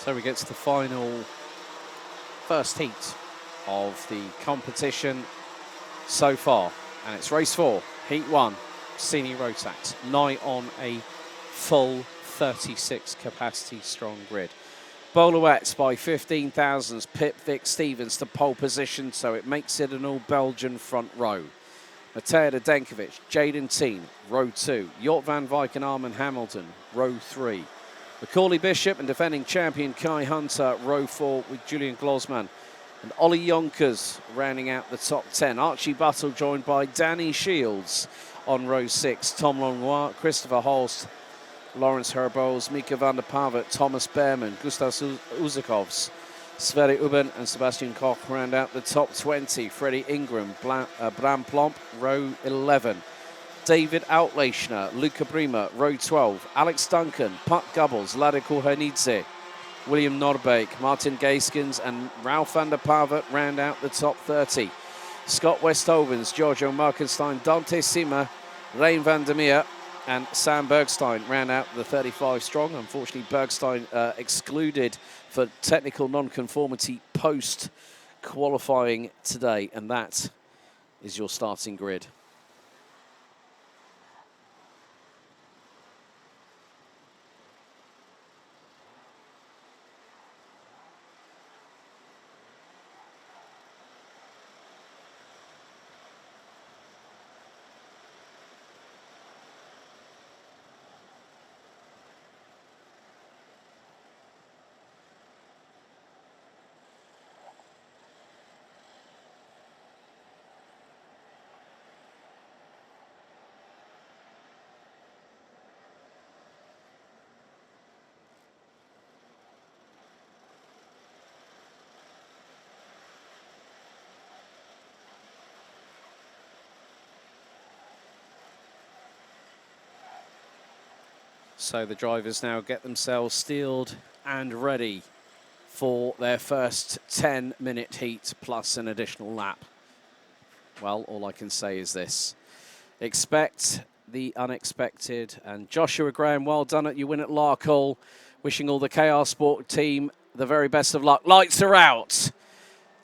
So we get to the final first heat of the competition so far. And it's race 4, heat 1, Senior Rotax, nigh on a full 36 capacity strong grid. Bowlerettes by 15 thousandths, Pip Vic Stevens to pole position, so it makes it an all-Belgian front row. Matej Radenkovic, Jaden Teen, row 2. Jort van Wijk and Armin Hamilton, row 3. Macaulay Bishop and defending champion Kai Hunter, row 4 with Julian Glosman. And Ollie Yonkers rounding out the top 10. Archie Buttle joined by Danny Shields on row 6. Tom Longois, Christopher Holst, Lawrence Herbols, Mika van der Pavet, Thomas Behrman, Gustav Uzakovs, Sverre Uben and Sebastian Koch round out the top 20. Freddie Ingram, Bram Plomp, row 11. David Outlechner, Luca Prima, row 12. Alex Duncan, Puck Gubbles, Ladeko Hernidze, William Norbeek, Martin Gaiskins and Ralph van der Pavet round out the top 30. Scott Westhovens, Giorgio Markenstein, Dante Sima, Rein van der Meer and Sam Bergstein round out the 35 strong. Unfortunately, Bergstein excluded for technical non-conformity post-qualifying today. And that is your starting grid. So the drivers now get themselves steeled and ready for their first 10-minute heat plus an additional lap. Well, all I can say is this. Expect the unexpected. And Joshua Graham, well done at your win at Larkhall. Wishing all the KR Sport team the very best of luck. Lights are out.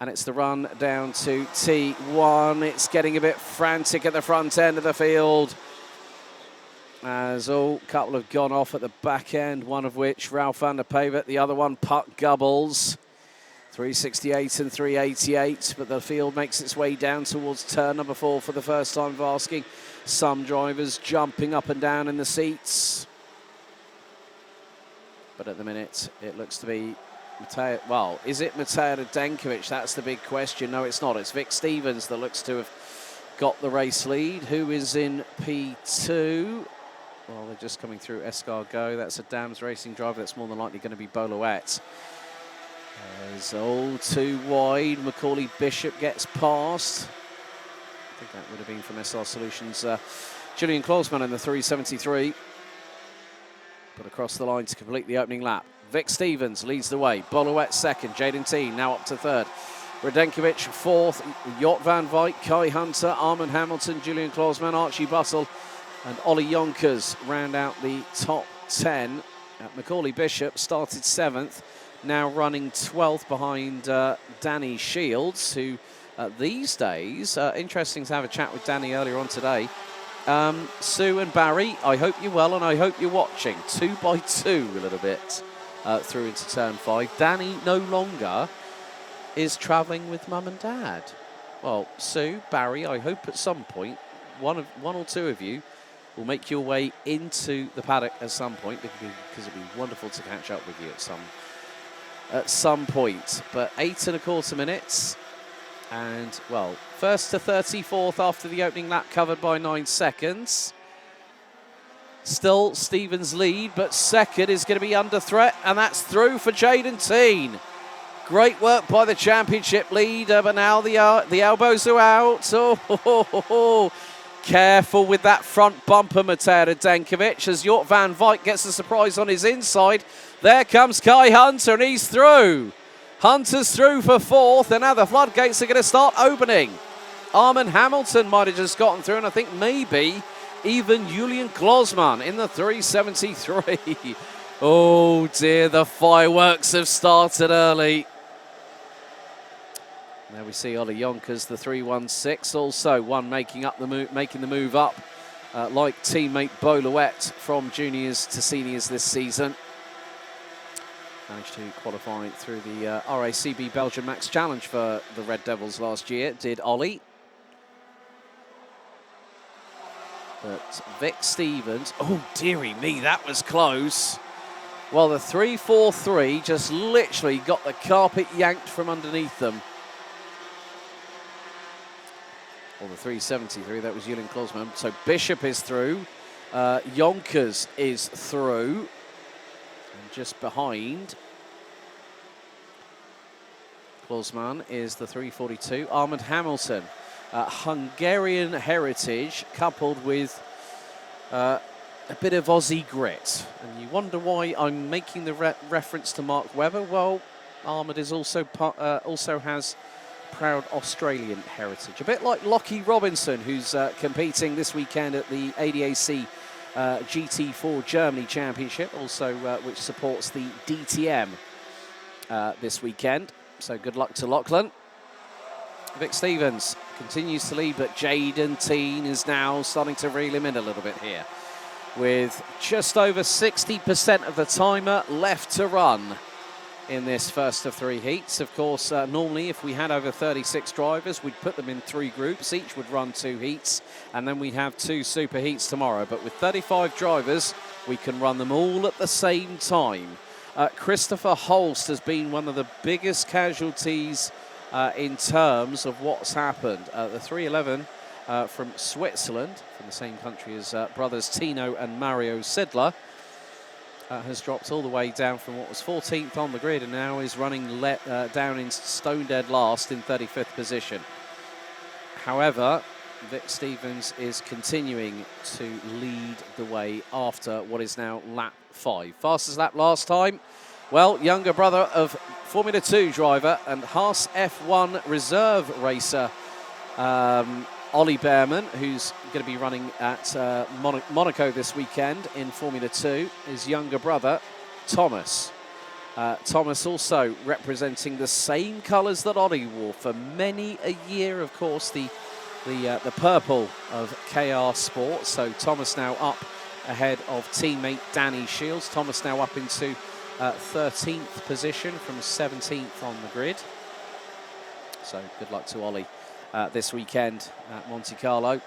And it's the run down to T1. It's getting a bit frantic at the front end of the field, as a couple have gone off at the back end, one of which Ralph van der Pavet, the other one Puck Gubbles. 368 and 388, but the field makes its way down towards turn number 4 for the first time of asking. Some drivers jumping up and down in the seats. But at the minute, it looks to be Matej. Well, is it Matej Radenkovic? That's the big question. No, it's not. It's Vic Stevens that looks to have got the race lead. Who is in P2? Well, they're just coming through Escargot. That's a Dams Racing driver. That's more than likely going to be Bowlerette. There's all too wide. Macaulay Bishop gets past. I think that would have been from SR Solutions. Julian Klausman in the 373. But across the line to complete the opening lap. Vic Stevens leads the way. Bowlerette second. Jaden Teen now up to third. Radenkovic fourth. Jort van Wijk, Kai Hunter, Armin Hamilton, Julian Klausman, Archie Buttle and Ollie Yonkers round out the top 10. Macaulay Bishop started 7th, now running 12th behind Danny Shields, who these days, interesting to have a chat with Danny earlier on today. Sue and Barry, I hope you're well and I hope you're watching. 2 by 2 a little bit through into turn 5. Danny no longer is travelling with mum and dad. Well, Sue, Barry, I hope at some point one or two of you will make your way into the paddock at some point, because it'd be wonderful to catch up with you at some point. But 8 1/4 minutes, and well, first to 34th after the opening lap, covered by 9 seconds. Still Stevens lead, but second is going to be under threat, and that's through for Jaden Teen. Great work by the championship leader, but now the elbows are out. Oh. Careful with that front bumper, Matej Radenkovic, as Jort van Wijk gets a surprise on his inside. There comes Kai Hunter, and he's through. Hunter's through for 4th, and now the floodgates are going to start opening. Armin Hamilton might have just gotten through, and I think maybe even Julian Glosman in the 373. Oh dear, the fireworks have started early. There we see Ollie Yonkers, the 3-1-6, also one making the move up, like teammate Beaulouet from juniors to seniors this season. Managed to qualify through the RACB Belgian Max Challenge for the Red Devils last year, did Ollie. But Vic Stevens, oh dearie me, that was close. Well, the 3-4-3 just literally got the carpet yanked from underneath them. Well, the 373, that was Julian Klosman. So Bishop is through. Yonkers is through. And just behind Klosman is the 342, Ahmed Hamilton. Hungarian heritage coupled with a bit of Aussie grit. And you wonder why I'm making the reference to Mark Webber. Well, Ahmed is also has proud Australian heritage. A bit like Lockie Robinson, who's competing this weekend at the ADAC GT4 Germany Championship, also which supports the DTM this weekend. So good luck to Lachlan. Vic Stevens continues to lead, but Jaden Teen is now starting to reel him in a little bit here, with just over 60% of the timer left to run in this first of 3 heats. Of course, normally if we had over 36 drivers, we'd put them in 3 groups. Each would run 2 heats, and then we have 2 super heats tomorrow. But with 35 drivers, we can run them all at the same time. Christopher Holst has been one of the biggest casualties in terms of what's happened. The 311 from Switzerland, from the same country as brothers Tino and Mario Sidler, has dropped all the way down from what was 14th on the grid and now is running down in stone dead last in 35th position. However, Vic Stevens is continuing to lead the way after what is now lap 5. Fastest lap last time? Well, younger brother of Formula 2 driver and Haas F1 reserve racer Ollie Behrman, who's going to be running at Monaco this weekend in Formula 2, his younger brother, Thomas. Thomas also representing the same colours that Ollie wore for many a year, of course, the purple of KR Sport. So Thomas now up ahead of teammate Danny Shields. Thomas now up into 13th position from 17th on the grid. So good luck to Ollie this weekend at Monte Carlo.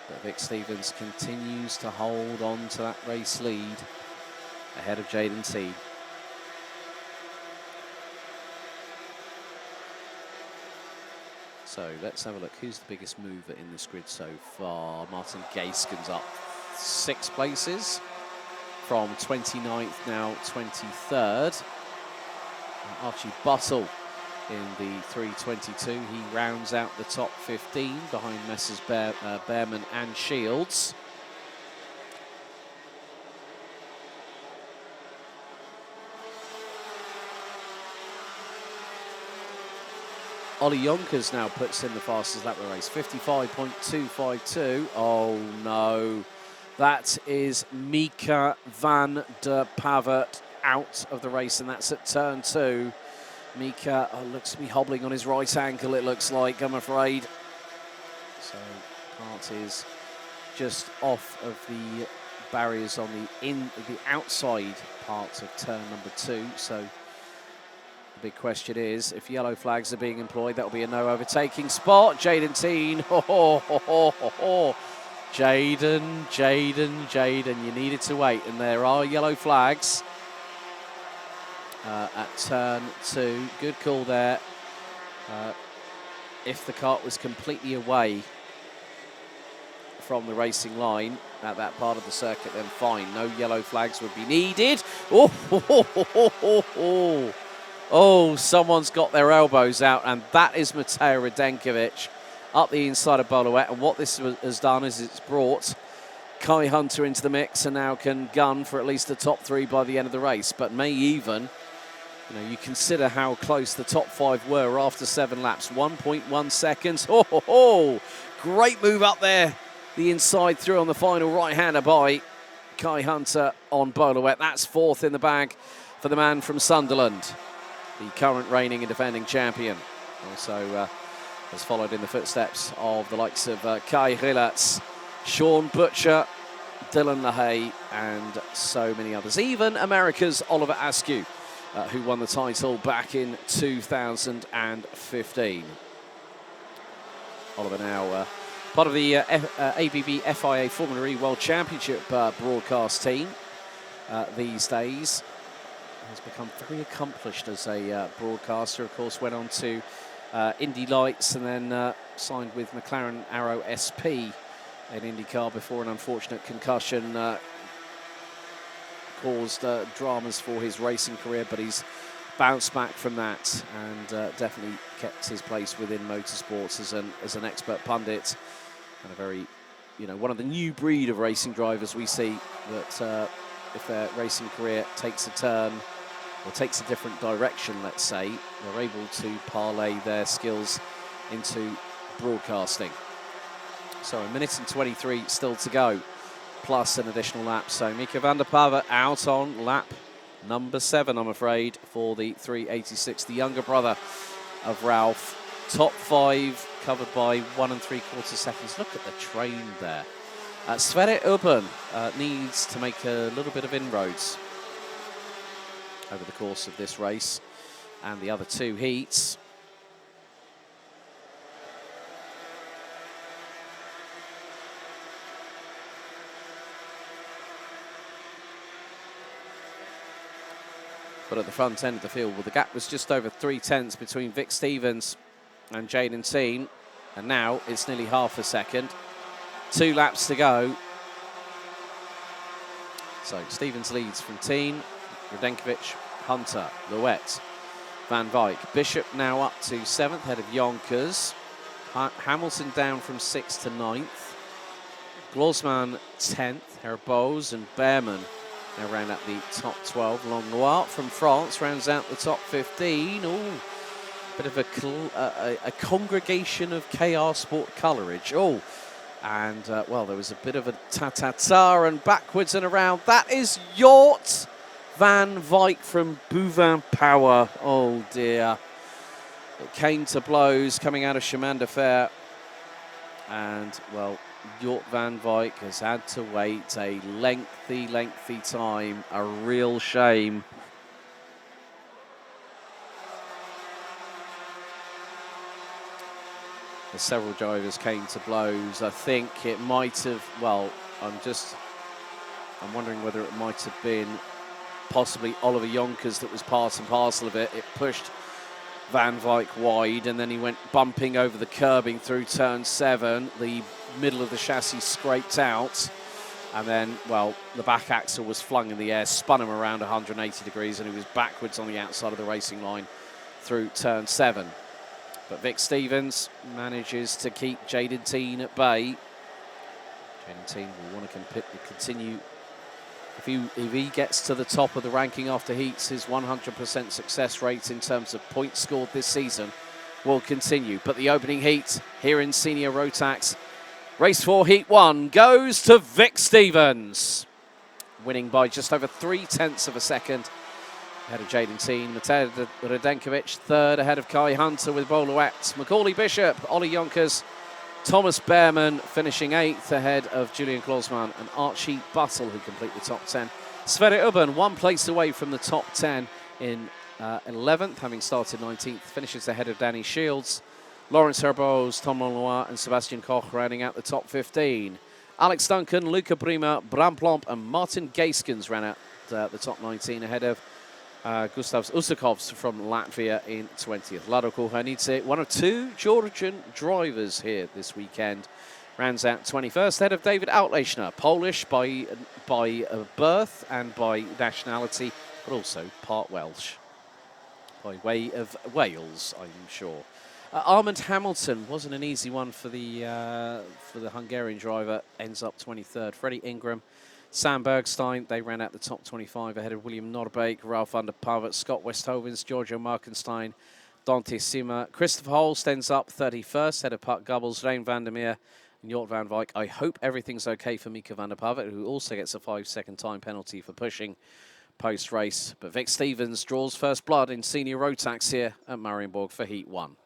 But Vic Stevens continues to hold on to that race lead ahead of Jaden T. So let's have a look. Who's the biggest mover in this grid so far? Martin Gaisken's up 6 places from 29th, now 23rd. Archie Buttle in the 322. He rounds out the top 15 behind Messrs. Behrman and Shields. Ollie Yonkers now puts in the fastest lap of the race, 55.252. Oh no, that is Mika van der Pavert out of the race, and that's at turn 2. Mika looks to be hobbling on his right ankle, it looks like, I'm afraid. So Hart is just off of the barriers on the outside part of turn number 2. So the big question is, if yellow flags are being employed, that'll be a no overtaking spot. Jaden Teen, Jaden, you needed to wait, and there are yellow flags at turn 2. Good call there. If the kart was completely away from the racing line at that part of the circuit, then fine, no yellow flags would be needed. Oh, someone's got their elbows out, and that is Mateo Radenkovic up the inside of Beaulouet. And what this has done is it's brought Kai Hunter into the mix and now can gun for at least the top 3 by the end of the race, but may even, you consider how close the top 5 were after 7 laps. 1.1 seconds. Great move up there. The inside through on the final right-hander by Kai Hunter on Bowler. That's fourth in the bag for the man from Sunderland, the current reigning and defending champion. Also has followed in the footsteps of the likes of Kai Rillatz, Sean Butcher, Dylan LaHaye, and so many others. Even America's Oliver Askew, who won the title back in 2015. Oliver now part of the ABB FIA Formula E World Championship broadcast team these days. Has become very accomplished as a broadcaster. Of course, went on to Indy Lights and then signed with McLaren Arrow SP in IndyCar before an unfortunate concussion caused dramas for his racing career, but he's bounced back from that and definitely kept his place within motorsports as an expert pundit and a very, one of the new breed of racing drivers we see that if their racing career takes a turn or takes a different direction, let's say, they're able to parlay their skills into broadcasting. So a minute and 23 still to go, plus an additional lap. So Mika van der Pava out on lap number 7, I'm afraid, for the 386, the younger brother of Ralph. Top 5 covered by 1 3/4 seconds. Look at the train there. Sverre Urban needs to make a little bit of inroads over the course of this race and the other 2 heats. But at the front end of the field, well, the gap was just over 3/10 between Vic Stevens and Jaden Teen, and now it's nearly half a second. 2 laps to go. So Stevens leads from Teen, Radenkovic, Hunter, Louette, Van Wyk. Bishop now up to 7th, ahead of Yonkers. Hamilton down from 6th to 9th. Glosman 10th, Herboz and Behrman now round out the top 12. Langlois from France rounds out the top 15. Ooh, bit of a congregation of KR Sport colourage. Oh, and well, there was a bit of a ta-ta-ta and backwards and around. That is Jort Van Wyk from Bouvin Power. Oh dear. It came to blows coming out of Chemin de Fer. And, well, Jort Van Wyk has had to wait a lengthy time. A real shame. As several drivers came to blows, I think it might have, well, I'm wondering whether it might have been possibly Oliver Yonkers that was part and parcel of it. It pushed Van Wyk wide, and then he went bumping over the curbing through turn 7. The middle of the chassis scraped out, and then, well, the back axle was flung in the air, spun him around 180 degrees, and he was backwards on the outside of the racing line through turn 7. But Vic Stevens manages to keep Jaden Teen at bay. Jaden Teen will want to continue. If he gets to the top of the ranking after heats, his 100% success rate in terms of points scored this season will continue. But the opening heat here in Senior Rotax, race 4, heat 1, goes to Vic Stevens, winning by just over 3/10 of a second. Ahead of Jaden Teen, Matej Radenkovic, 3rd ahead of Kai Hunter with Boluet, Macaulay Bishop, Ollie Yonkers, Thomas Behrman finishing 8th ahead of Julian Klosman and Archie Buttle, who complete the top 10. Sverre Urban, 1 place away from the top 10 in 11th, having started 19th, finishes ahead of Danny Shields. Lawrence Herboz, Tom Langlois and Sebastian Koch rounding out the top 15. Alex Duncan, Luca Prima, Bram Plomp and Martin Gaiskens ran out the top 19 ahead of Gustavs Usakovs from Latvia in 20th. Lado Kulhanidze, one of 2 Georgian drivers here this weekend, rounds out 21st, ahead of David Outlechner, Polish by birth and by nationality, but also part Welsh, by way of Wales, I'm sure. Armand Hamilton wasn't an easy one for the Hungarian driver, ends up 23rd. Freddie Ingram, Sam Bergstein, they ran out the top 25 ahead of William Norbeek, Ralph van der Pavet, Scott Westhovens, Giorgio Markenstein, Dante Sima. Christopher Holst ends up 31st, ahead of Pat Gubbles, Rein van der Meer Njort van Wyk, I hope everything's okay for Mika van der Pavet, who also gets a 5-second time penalty for pushing post-race. But Vic Stevens draws first blood in senior road tax here at Mariembourg for Heat 1.